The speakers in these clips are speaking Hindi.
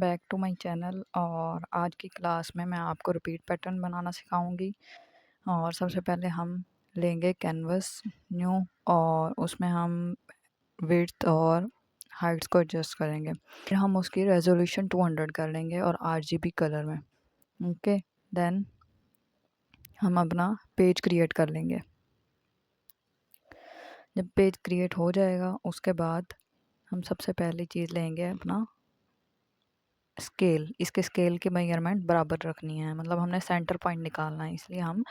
Back to my channel. और आज की क्लास में मैं आपको रिपीट पैटर्न बनाना सिखाऊंगी। और सबसे पहले हम लेंगे कैनवस न्यू और उसमें हम विड्थ और हाइट्स को एडजस्ट करेंगे। फिर हम उसकी रेजोल्यूशन 200 कर लेंगे और आरजीबी कलर में। ओके, देन हम अपना पेज क्रिएट कर लेंगे। जब पेज क्रिएट हो जाएगा उसके बाद हम सबसे पहली चीज़ लेंगे अपना स्केल। इसके स्केल की मेजरमेंट बराबर रखनी है, मतलब हमने सेंटर पॉइंट निकालना है, इसलिए हम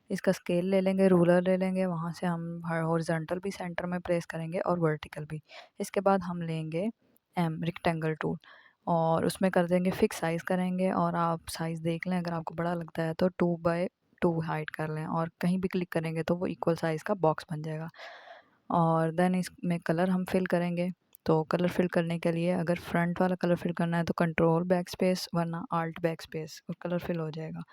इसका स्केल ले लेंगे, रूलर ले लेंगे, वहाँ से हम हॉरिजॉन्टल भी सेंटर में प्लेस करेंगे और वर्टिकल भी। इसके बाद हम लेंगे रेक्टेंगल टूल और उसमें कर देंगे फिक्स साइज़ करेंगे। और आप साइज़ देख लें, अगर आपको बड़ा लगता है तो 2x2 हाइट कर लें और कहीं भी क्लिक करेंगे तो वो इक्वल साइज़ का बॉक्स बन जाएगा। और देन इसमें कलर हम फिल करेंगे। तो कलर फिल करने के लिए अगर फ्रंट वाला कलर फिल करना है तो कंट्रोल बैक स्पेस, वरना आल्ट बैक स्पेस, और कलर फिल हो जाएगा।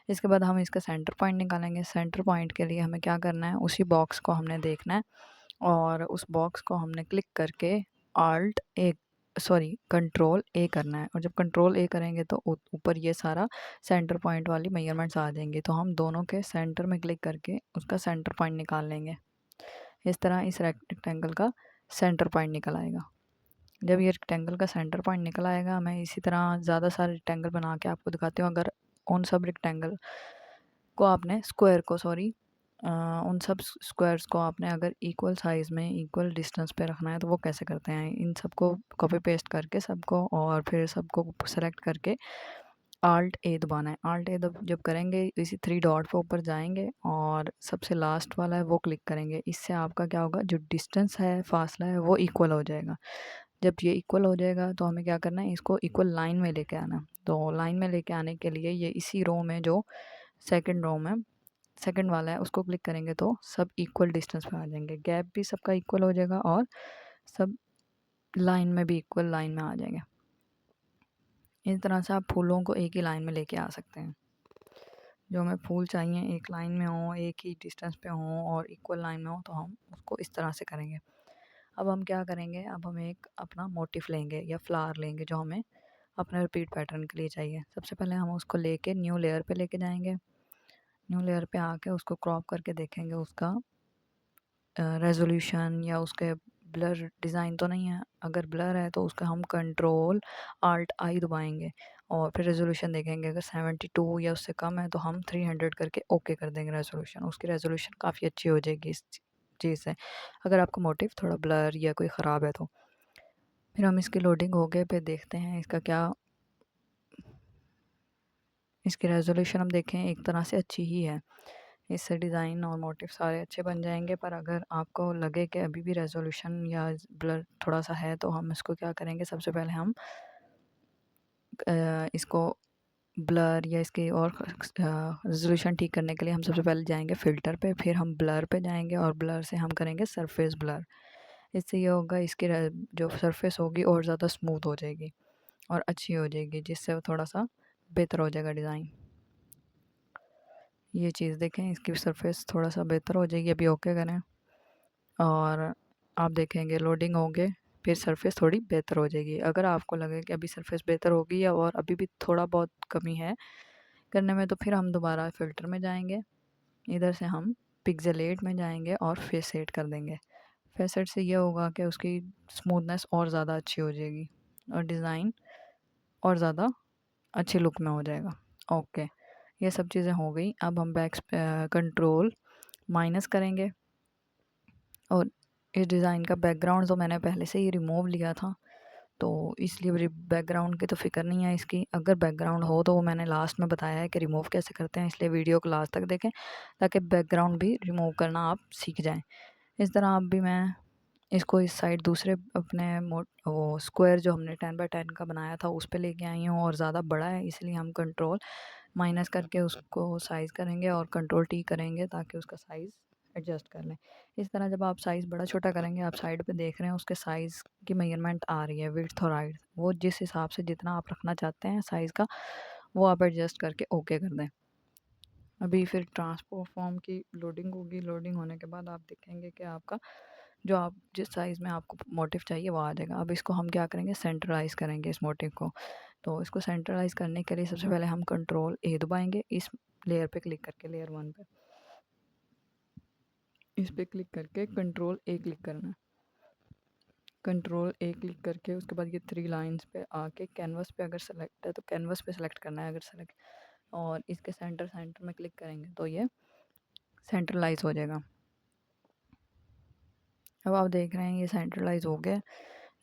इसके बाद हम इसका सेंटर पॉइंट निकालेंगे। सेंटर पॉइंट के लिए हमें क्या करना है, उसी बॉक्स को हमने देखना है और उस बॉक्स को हमने क्लिक करके आल्ट ए सॉरी कंट्रोल ए करना है। और जब कंट्रोल ए करेंगे तो ऊपर ये सारा सेंटर पॉइंट वाली मेजरमेंट्स आ जाएंगी। तो हम दोनों के सेंटर में क्लिक करके उसका सेंटर पॉइंट निकाल लेंगे। इस तरह इस रेक्टेंगल का सेंटर पॉइंट निकल आएगा। जब ये रेक्टेंगल का सेंटर पॉइंट निकल आएगा, मैं इसी तरह ज़्यादा सारे रेक्टेंगल बना के आपको दिखाती हूँ। अगर उन सब रेक्टेंगल को आपने उन सब स्क्वायर्स को आपने अगर इक्वल साइज़ में इक्वल डिस्टेंस पे रखना है तो वो कैसे करते हैं, इन सबको कॉपी पेस्ट करके सबको और फिर सबको सेलेक्ट करके आल्ट ए दबाना है। आल्ट ए जब करेंगे इसी 3 डॉट पे ऊपर जाएंगे और सबसे लास्ट वाला है वो क्लिक करेंगे। इससे आपका क्या होगा, जो डिस्टेंस है, फासला है, वो इक्वल हो जाएगा। जब ये इक्वल हो जाएगा तो हमें क्या करना है, इसको इक्वल लाइन में लेके आना। तो लाइन में लेके आने के लिए ये इसी रो में, जो सेकंड रो में सेकंड वाला है, उसको क्लिक करेंगे तो सब इक्वल डिस्टेंस पे आ जाएंगे। गैप भी सबका इक्वल हो जाएगा और सब लाइन में भी इक्वल लाइन में आ जाएंगे। इस तरह से आप फूलों को एक ही लाइन में लेके आ सकते हैं। जो हमें फूल चाहिए एक लाइन में हो, एक ही डिस्टेंस पे हो और इक्वल लाइन में हो, तो हम उसको इस तरह से करेंगे। अब हम क्या करेंगे, अब हम एक अपना मोटिफ लेंगे या फ्लावर लेंगे जो हमें अपने रिपीट पैटर्न के लिए चाहिए। सबसे पहले हम उसको लेके न्यू लेयर पे लेके जाएंगे। न्यू लेयर पे आके उसको क्रॉप करके देखेंगे उसका रेजोल्यूशन या उसके ब्लर डिज़ाइन तो नहीं है। अगर ब्लर है तो उसका हम कंट्रोल आल्ट आई दबाएंगे और फिर रेजोल्यूशन देखेंगे। अगर 72 या उससे कम है तो हम 300 करके ओके कर देंगे रेजोल्यूशन। उसकी रेजोल्यूशन काफ़ी अच्छी हो जाएगी इस चीज़ से, अगर आपका मोटिव थोड़ा ब्लर या कोई ख़राब है तो। फिर हम इसकी लोडिंग हो गए पे देखते हैं इसका क्या, इसकी रेजोल्यूशन हम देखें एक तरह से अच्छी ही है। इससे डिज़ाइन और मोटिव सारे अच्छे बन जाएंगे। पर अगर आपको लगे कि अभी भी रेजोल्यूशन या ब्लर थोड़ा सा है तो हम इसको क्या करेंगे, सबसे पहले हम इसको ब्लर या इसके और रेजोल्यूशन ठीक करने के लिए हम सबसे पहले जाएंगे फ़िल्टर पे, फिर हम ब्लर पे जाएंगे और ब्लर से हम करेंगे सरफेस ब्लर। इससे ये होगा, इसकी जो सरफेस होगी और ज़्यादा स्मूथ हो जाएगी और अच्छी हो जाएगी, जिससे वो थोड़ा सा बेहतर हो जाएगा डिज़ाइन। ये चीज़ देखें, इसकी सरफेस थोड़ा सा बेहतर हो जाएगी। अभी ओके करें और आप देखेंगे लोडिंग होंगे, फिर सरफेस थोड़ी बेहतर हो जाएगी। अगर आपको लगे कि अभी सरफेस बेहतर होगी या और अभी भी थोड़ा बहुत कमी है करने में, तो फिर हम दोबारा फ़िल्टर में जाएंगे। इधर से हम पिक्सेलेट में जाएंगे और फेसेट कर देंगे। फेसेट से ये होगा कि उसकी स्मूथनेस और ज़्यादा अच्छी हो जाएगी और डिज़ाइन और ज़्यादा अच्छी लुक में हो जाएगा। ओके, ये सब चीज़ें हो गई। अब हम कंट्रोल माइनस करेंगे और इस डिज़ाइन का बैकग्राउंड तो मैंने पहले से ही रिमूव लिया था, तो इसलिए बैकग्राउंड की तो फ़िक्र नहीं है इसकी। अगर बैकग्राउंड हो तो वो मैंने लास्ट में बताया है कि रिमूव कैसे करते हैं, इसलिए वीडियो को लास्ट तक देखें ताकि बैकग्राउंड भी रिमूव करना आप सीख जाएं। इस तरह आप भी, मैं इसको इस साइड दूसरे अपने वो स्क्वायर जो हमने 10x10 का बनाया था उस पर लेके आई हूँ और ज़्यादा बड़ा है, इसलिए हम कंट्रोल माइनस करके उसको साइज़ करेंगे और कंट्रोल टी करेंगे ताकि उसका साइज़ एडजस्ट कर लें। इस तरह जब आप साइज़ बड़ा छोटा करेंगे, आप साइड पे देख रहे हैं उसके साइज़ की मेजरमेंट आ रही है, विड्थ और हाइट, वो जिस हिसाब से जितना आप रखना चाहते हैं साइज़ का, वो आप एडजस्ट करके ओके कर दें। अभी फिर ट्रांसफॉर्म की लोडिंग होगी। लोडिंग होने के बाद आप देखेंगे कि आपका जो आप जिस साइज़ में आपको मोटिव चाहिए वो आ जाएगा। अब इसको हम क्या करेंगे, सेंट्रलाइज़ करेंगे इस मोटिव को। तो इसको सेंट्रलाइज़ करने के लिए सबसे पहले हम कंट्रोल ए दबाएँगे, इस लेयर पे क्लिक करके, लेयर 1 पे। इस पे क्लिक करके कंट्रोल ए क्लिक करना है। कंट्रोल ए क्लिक करके उसके बाद ये 3 लाइन्स पे आके कैनवास पे अगर सेलेक्ट है तो कैनवास पे सेलेक्ट करना है, अगर सेलेक्ट, और इसके सेंटर में क्लिक करेंगे तो ये सेंट्रलाइज़ हो जाएगा। अब आप देख रहे हैं ये सेंट्रलाइज़ हो गया।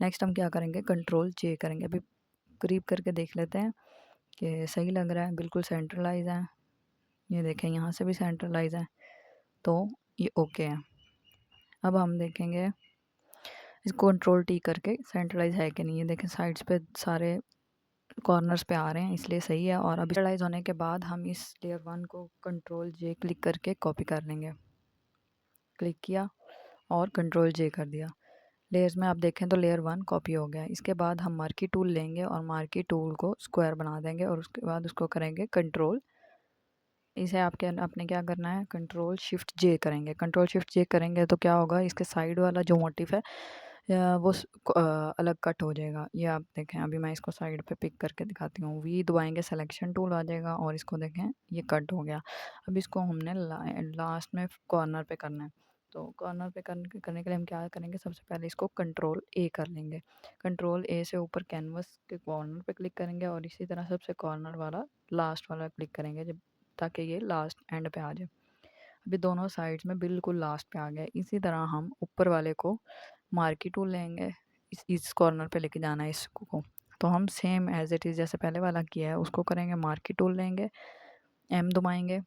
नेक्स्ट हम क्या करेंगे, कंट्रोल जे करेंगे। अभी करीब करके देख लेते हैं कि सही लग रहा है, बिल्कुल सेंट्रलाइज़ है। ये देखें यहाँ से भी सेंट्रलाइज़ है, तो ये ओके है। अब हम देखेंगे इसको कंट्रोल टी करके सेंट्रलाइज़ है कि नहीं। ये देखें साइड्स पे सारे कॉर्नर्स पे आ रहे हैं, इसलिए सही है। और अभी सेंट्रलाइज़ होने के बाद हम इस लेयर 1 को कंट्रोल जे क्लिक करके कॉपी कर लेंगे। क्लिक किया और कंट्रोल जे कर दिया। लेयर्स में आप देखें तो लेयर 1 कॉपी हो गया। इसके बाद हम मार्की टूल लेंगे और मार्की टूल को स्क्वायर बना देंगे और उसके बाद उसको करेंगे कंट्रोल। इसे आपने क्या करना है, कंट्रोल शिफ्ट जे करेंगे। कंट्रोल शिफ्ट जे करेंगे तो क्या होगा, इसके साइड वाला जो मोटिफ है वो अलग कट हो जाएगा। ये आप देखें, अभी मैं इसको साइड पे पिक करके दिखाती हूँ। वी दबाएंगे, सिलेक्शन टूल आ जाएगा और इसको देखें ये कट हो गया। अब इसको हमने लास्ट में कॉर्नर पे करना है। तो कॉर्नर पे करने के लिए हम क्या करेंगे, सबसे पहले इसको कंट्रोल ए कर लेंगे। कंट्रोल ए से ऊपर कैनवस के कॉर्नर पे क्लिक करेंगे और इसी तरह सबसे कॉर्नर वाला लास्ट वाला क्लिक करेंगे, जब ताकि ये लास्ट एंड पे आ जाए। अभी दोनों साइड्स में बिल्कुल लास्ट पे आ गया। इसी तरह हम ऊपर वाले को मार्की टूल लेंगे, इस कॉर्नर पे लेके जाना है इसको। तो हम सेम एज इट इज़ जैसे पहले वाला किया है उसको करेंगे। मार्की टूल लेंगे, एम दबाएंगे,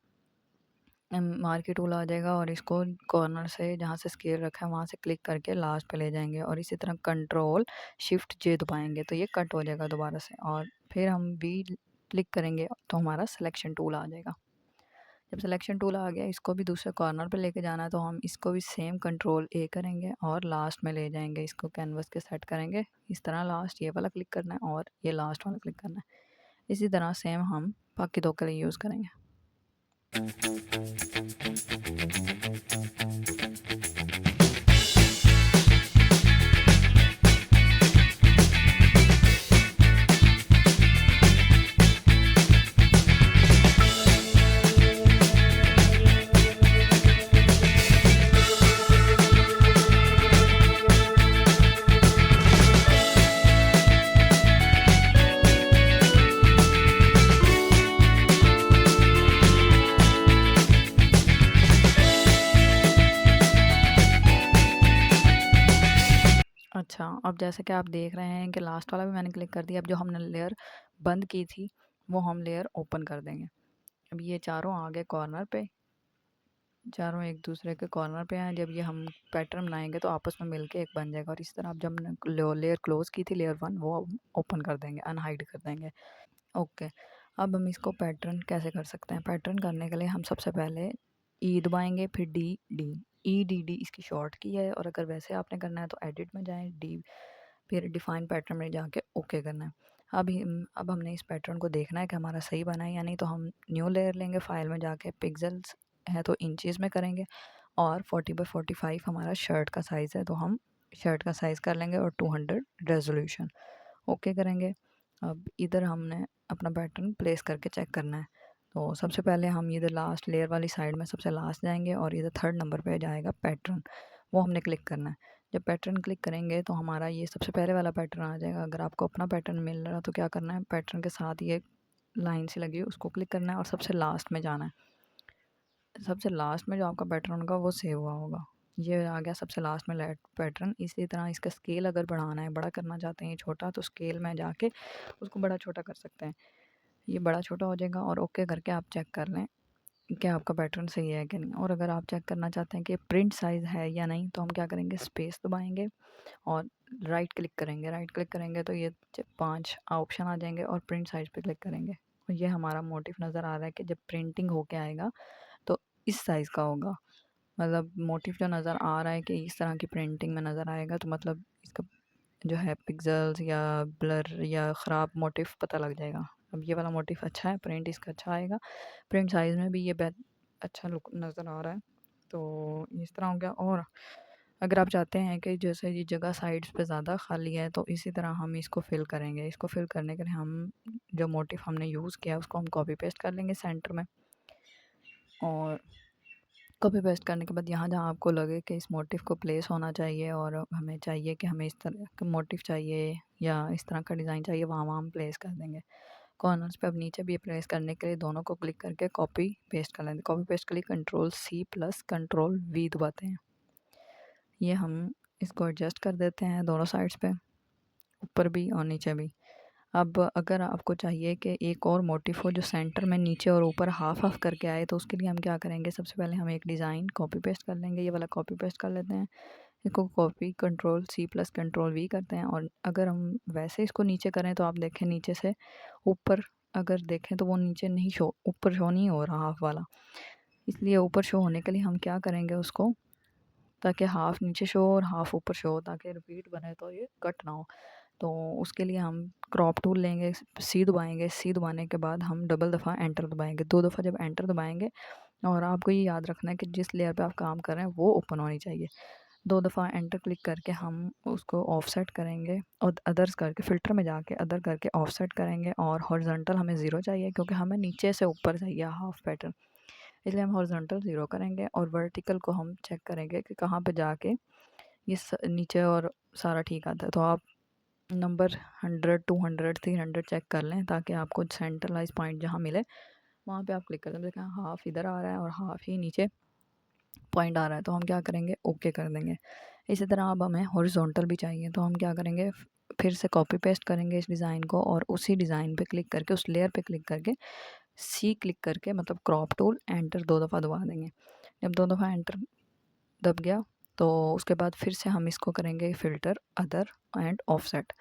मार्की टूल आ जाएगा और इसको कॉर्नर से जहाँ से स्केल रखा है वहाँ से क्लिक करके लास्ट पे ले जाएंगे और इसी तरह कंट्रोल शिफ्ट जे दबाएंगे तो ये कट हो जाएगा दोबारा से। और फिर हम भी क्लिक करेंगे तो हमारा सिलेक्शन टूल आ जाएगा। जब सिलेक्शन टूल आ गया, इसको भी दूसरे कॉर्नर पे लेके जाना है तो हम इसको भी सेम कंट्रोल ए करेंगे और लास्ट में ले जाएंगे। इसको कैनवस के सेट करेंगे इस तरह, लास्ट ये वाला क्लिक करना है और ये लास्ट वाला क्लिक करना है। इसी तरह सेम हम बाकी दो के लिए यूज़ करेंगे। अच्छा, अब जैसे कि आप देख रहे हैं कि लास्ट वाला भी मैंने क्लिक कर दिया। अब जो हमने लेयर बंद की थी वो हम लेयर ओपन कर देंगे। अब ये चारों आ गए कॉर्नर पे, चारों एक दूसरे के कॉर्नर पे हैं। जब ये हम पैटर्न बनाएंगे तो आपस में मिलके एक बन जाएगा। और इस तरह अब जब हमने लेयर क्लोज की थी लेयर 1 वो ओपन कर देंगे, अनहाइड कर देंगे। ओके, अब हम इसको पैटर्न कैसे कर सकते हैं। पैटर्न करने के लिए हम सबसे पहले ई दबाएंगे, फिर D D, E D D इसकी शॉर्ट की है। और अगर वैसे आपने करना है तो एडिट में जाएं, डी, फिर डिफाइन पैटर्न में जाके ओके करना है। अब हमने इस पैटर्न को देखना है कि हमारा सही बना है या नहीं। तो हम न्यू लेयर लेंगे, फाइल में जाके पिक्सल्स है तो इंचज़ में करेंगे और 40x45 हमारा शर्ट का साइज़ है तो हम शर्ट का साइज़ कर लेंगे और 200 रेजोल्यूशन ओके करेंगे। अब इधर हमने अपना पैटर्न प्लेस करके चेक करना है। तो सबसे पहले हम इधर लास्ट लेयर वाली साइड में सबसे लास्ट जाएंगे और इधर 3rd नंबर पे जाएगा पैटर्न, वो हमने क्लिक करना है। जब पैटर्न क्लिक करेंगे तो हमारा ये सबसे पहले वाला पैटर्न आ जाएगा। अगर आपको अपना पैटर्न मिल रहा तो क्या करना है, पैटर्न के साथ ये लाइन सी लगी है उसको क्लिक करना है और सबसे लास्ट में जाना है। सबसे लास्ट में जो आपका पैटर्न होगा वो सेव हुआ होगा। ये आ गया सबसे लास्ट में लेट पैटर्न। इसी तरह इसका स्केल अगर बढ़ाना है, बड़ा करना चाहते हैं ये छोटा, तो स्केल में जाके उसको बड़ा छोटा कर सकते हैं। ये बड़ा छोटा हो जाएगा और ओके करके आप चेक कर लें कि आपका पैटर्न सही है कि नहीं। और अगर आप चेक करना चाहते हैं कि प्रिंट साइज़ है या नहीं तो हम क्या करेंगे, स्पेस दबाएंगे और राइट क्लिक करेंगे। राइट क्लिक करेंगे तो ये 5 ऑप्शन आ जाएंगे और प्रिंट साइज़ पे क्लिक करेंगे और ये हमारा मोटिव नज़र आ रहा है कि जब प्रिंटिंग होके आएगा तो इस साइज़ का होगा। मतलब मोटिव जो नज़र आ रहा है कि इस तरह की प्रिंटिंग में नज़र आएगा तो मतलब इसका जो है पिक्सेल्स या ब्लर या ख़राब मोटिव पता लग जाएगा। अब ये वाला मोटिव अच्छा है, प्रिंट इसका अच्छा आएगा। प्रिंट साइज़ में भी ये अच्छा लुक नज़र आ रहा है। तो इस तरह हो गया। और अगर आप चाहते हैं कि जैसे ये जगह साइड्स पे ज़्यादा खाली है तो इसी तरह हम इसको फिल करेंगे। इसको फिल करने के लिए हम जो मोटिफ हमने यूज़ किया उसको हम कॉपी पेस्ट कर लेंगे सेंटर में, और कॉपी पेस्ट करने के बाद यहाँ जहाँ आपको लगे कि इस मोटिफ को प्लेस होना चाहिए और हमें चाहिए कि हमें इस तरह का मोटिफ चाहिए या इस तरह का डिज़ाइन चाहिए, वहाँ वहाँ हम प्लेस कर देंगे। कॉर्नर्स पे अब नीचे भी प्लेस करने के लिए दोनों को क्लिक करके कॉपी पेस्ट कर लेंगे। कॉपी पेस्ट के लिए Ctrl+C प्लस Ctrl+V दबाते हैं। ये हम इसको एडजस्ट कर देते हैं दोनों साइड्स पे, ऊपर भी और नीचे भी। अब अगर आपको चाहिए कि एक और मोटिफ हो जो सेंटर में नीचे और ऊपर हाफ हाफ करके आए, तो उसके लिए हम क्या करेंगे, सबसे पहले हम एक डिज़ाइन कॉपी पेस्ट कर लेंगे। ये वाला कॉपी पेस्ट कर लेते हैं, इसको कॉपी Ctrl+C प्लस Ctrl+V करते हैं। और अगर हम वैसे इसको नीचे करें तो आप देखें नीचे से ऊपर अगर देखें तो वो नीचे नहीं शो, ऊपर शो नहीं हो रहा हाफ वाला। इसलिए ऊपर शो होने के लिए हम क्या करेंगे उसको, ताकि हाफ नीचे शो और हाफ ऊपर शो हो, ताकि रिपीट बने तो ये कट ना हो। तो उसके लिए हम क्रॉप टूल लेंगे, सी दबाएंगे, सी दबाने के बाद हम डबल दफ़ा एंटर दबाएंगे। 2 दफ़ा जब एंटर दबाएंगे, और आपको ये याद रखना है कि जिस लेयर पे आप काम कर रहे हैं वो ओपन होनी चाहिए। 2 दफ़ा एंटर क्लिक करके हम उसको ऑफसेट करेंगे और अदर्स करके फ़िल्टर में जाके अदर करके ऑफसेट करेंगे। और हॉरिजॉन्टल हमें 0 चाहिए क्योंकि हमें नीचे से ऊपर चाहिए हाफ पैटर्न, इसलिए हम हॉरिजॉन्टल 0 करेंगे। और वर्टिकल को हम चेक करेंगे कि कहाँ पे जाके ये नीचे और सारा ठीक आता है। तो आप नंबर 100, 200, 300 चेक कर लें ताकि आपको सेंट्रलाइज पॉइंट जहाँ मिले वहाँ पे आप क्लिक कर दें। देखें हाफ इधर आ रहा है और हाफ ही नीचे पॉइंट आ रहा है, तो हम क्या करेंगे, ओके कर देंगे। इसी तरह अब हमें हॉरिजॉन्टल भी चाहिए, तो हम क्या करेंगे, फिर से कॉपी पेस्ट करेंगे इस डिज़ाइन को और उसी डिज़ाइन पे क्लिक करके उस लेयर पे क्लिक करके सी क्लिक करके मतलब क्रॉप टूल एंटर 2 दफ़ा दबा देंगे। जब 2 दफ़ा एंटर दब गया तो उसके बाद फिर से हम इसको करेंगे फ़िल्टर, अदर एंड ऑफसेट।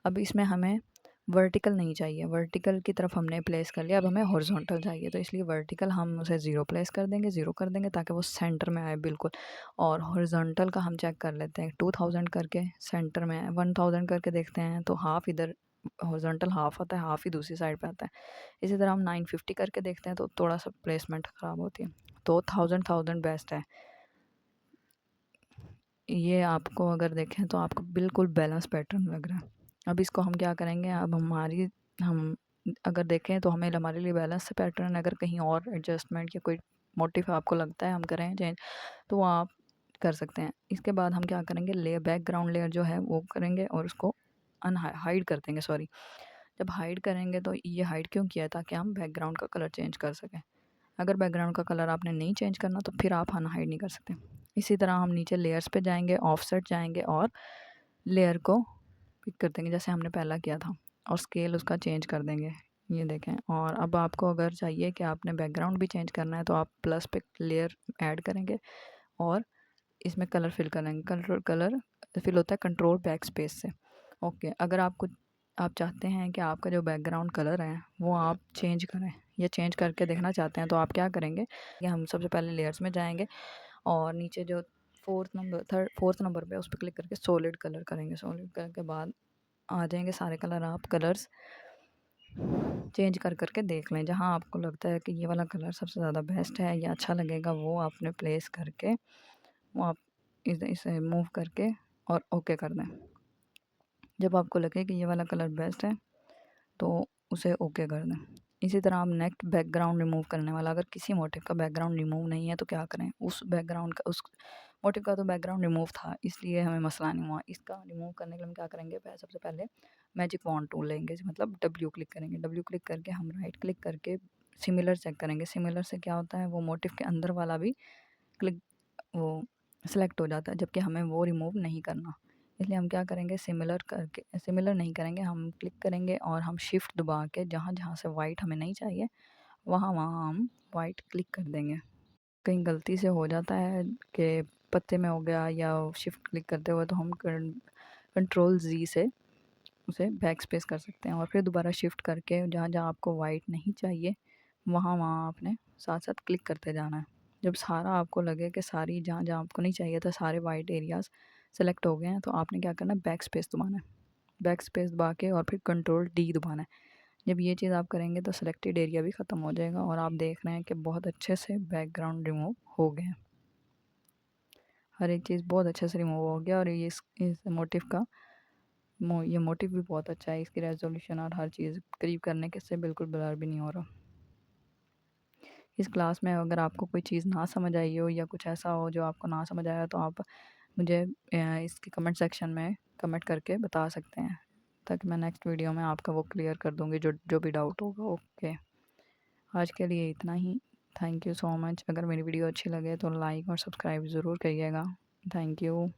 अब इसमें हमें वर्टिकल नहीं चाहिए, वर्टिकल की तरफ हमने प्लेस कर लिया, अब हमें हॉरिजॉन्टल चाहिए। तो इसलिए वर्टिकल हम उसे 0 प्लेस कर देंगे, 0 कर देंगे ताकि वो सेंटर में आए बिल्कुल। और हॉरिजॉन्टल का हम चेक कर लेते हैं, 2000 करके सेंटर में आए, 1000 करके देखते हैं तो हाफ इधर हॉरिजॉन्टल हाफ आता है, हाफ ही दूसरी साइड पे आता है। इसी तरह हम 950 करके देखते हैं तो थोड़ा सा प्लेसमेंट ख़राब होती है। तो 1000 बेस्ट है। ये आपको अगर देखें तो आपको बिल्कुल बैलेंस पैटर्न लग रहा है। अब इसको हम क्या करेंगे, अब हम अगर देखें तो हमारे लिए बैलेंस से पैटर्न, अगर कहीं और एडजस्टमेंट या कोई मोटिव आपको लगता है हम करें चेंज, तो वो आप कर सकते हैं। इसके बाद हम क्या करेंगे, लेयर बैकग्राउंड लेयर जो है वो करेंगे और उसको हाइड कर देंगे। सॉरी, जब हाइड करेंगे तो ये हाइड क्यों किया है, ताकि हम बैकग्राउंड का कलर चेंज कर सकें। अगर बैकग्राउंड का कलर आपने नहीं चेंज करना तो फिर आप अनहाइड नहीं कर सकते। इसी तरह हम नीचे लेयर्स पे जाएंगे, ऑफसेट जाएंगे और लेयर को पिक कर देंगे जैसे हमने पहला किया था, और स्केल उसका चेंज कर देंगे। ये देखें। और अब आपको अगर चाहिए कि आपने बैकग्राउंड भी चेंज करना है तो आप प्लस पे लेयर ऐड करेंगे और इसमें कलर फिल करेंगे। कलर फिल होता है कंट्रोल बैक स्पेस से। ओके, अगर आप चाहते हैं कि आपका जो बैकग्राउंड कलर है वो आप चेंज करें या चेंज करके देखना चाहते हैं, तो आप क्या करेंगे कि हम सबसे पहले लेयर्स में जाएंगे और नीचे जो फोर्थ नंबर पे उस पर क्लिक करके सॉलिड कलर करेंगे। सॉलिड कलर के बाद आ जाएंगे सारे कलर, आप कलर्स चेंज कर करके देख लें। जहाँ आपको लगता है कि ये वाला कलर सबसे ज़्यादा बेस्ट है या अच्छा लगेगा, वो आपने प्लेस करके वो आप इसे मूव करके और ओके कर दें। जब आपको लगे कि ये वाला कलर बेस्ट है तो उसे ओके कर दें। इसी तरह आप नेक्स्ट बैकग्राउंड रिमूव करने वाला, अगर किसी मोटिव का बैकग्राउंड रिमूव नहीं है तो क्या करें, उस मोटिव का तो बैकग्राउंड रिमूव था इसलिए हमें मसला नहीं हुआ। इसका रिमूव करने के लिए हम क्या करेंगे, सबसे पहले मैजिक वॉन्ड टूल लेंगे, मतलब डब्ल्यू क्लिक करेंगे। डब्ल्यू क्लिक करके हम राइट क्लिक करके सिमिलर चेक करेंगे। सिमिलर से क्या होता है, वो मोटिव के अंदर वाला भी क्लिक वो सेलेक्ट हो जाता है, जबकि हमें वो रिमूव नहीं करना। इसलिए हम क्या करेंगे, सिमिलर नहीं करेंगे, हम क्लिक करेंगे और हम शिफ्ट दबा के जहाँ जहाँ से वाइट हमें नहीं चाहिए वहाँ वहाँ हम वाइट क्लिक कर देंगे। कहीं गलती से हो जाता है कि पत्ते में हो गया या शिफ्ट क्लिक करते हुए, तो हम Ctrl+Z से उसे बैक स्पेस कर सकते हैं और फिर दोबारा शिफ्ट करके जहाँ जहाँ आपको वाइट नहीं चाहिए वहाँ वहाँ आपने साथ साथ क्लिक करते जाना है। जब सारा आपको लगे कि सारी जहाँ जहाँ आपको नहीं चाहिए था सारे वाइट एरियाज़ सेलेक्ट हो गए हैं, तो आपने क्या करना है, बैक स्पेस दबाना है। बैक स्पेस दबा के और फिर Ctrl+D दबाना है। जब ये चीज़ आप करेंगे तो सेलेक्टेड एरिया भी ख़त्म हो जाएगा और आप देख रहे हैं कि बहुत अच्छे से बैकग्राउंड रिमूव हो गए हैं। हर एक चीज़ बहुत अच्छे से रिमूव हो गया और ये इस मोटिव का ये मोटिव भी बहुत अच्छा है, इसकी रेजोल्यूशन और हर चीज़ करीब करने के से बिल्कुल ब्लर भी नहीं हो रहा। इस क्लास में अगर आपको कोई चीज़ ना समझ आई हो या कुछ ऐसा हो जो आपको ना समझ आया तो आप मुझे इसके कमेंट सेक्शन में कमेंट करके बता सकते हैं, ताकि मैं नेक्स्ट वीडियो में आपका वो क्लियर कर दूँगी जो जो भी डाउट होगा। ओके, आज के लिए इतना ही। Thank you so much. अगर मेरी वीडियो अच्छी लगे तो लाइक और सब्सक्राइब ज़रूर करिएगा। Thank you.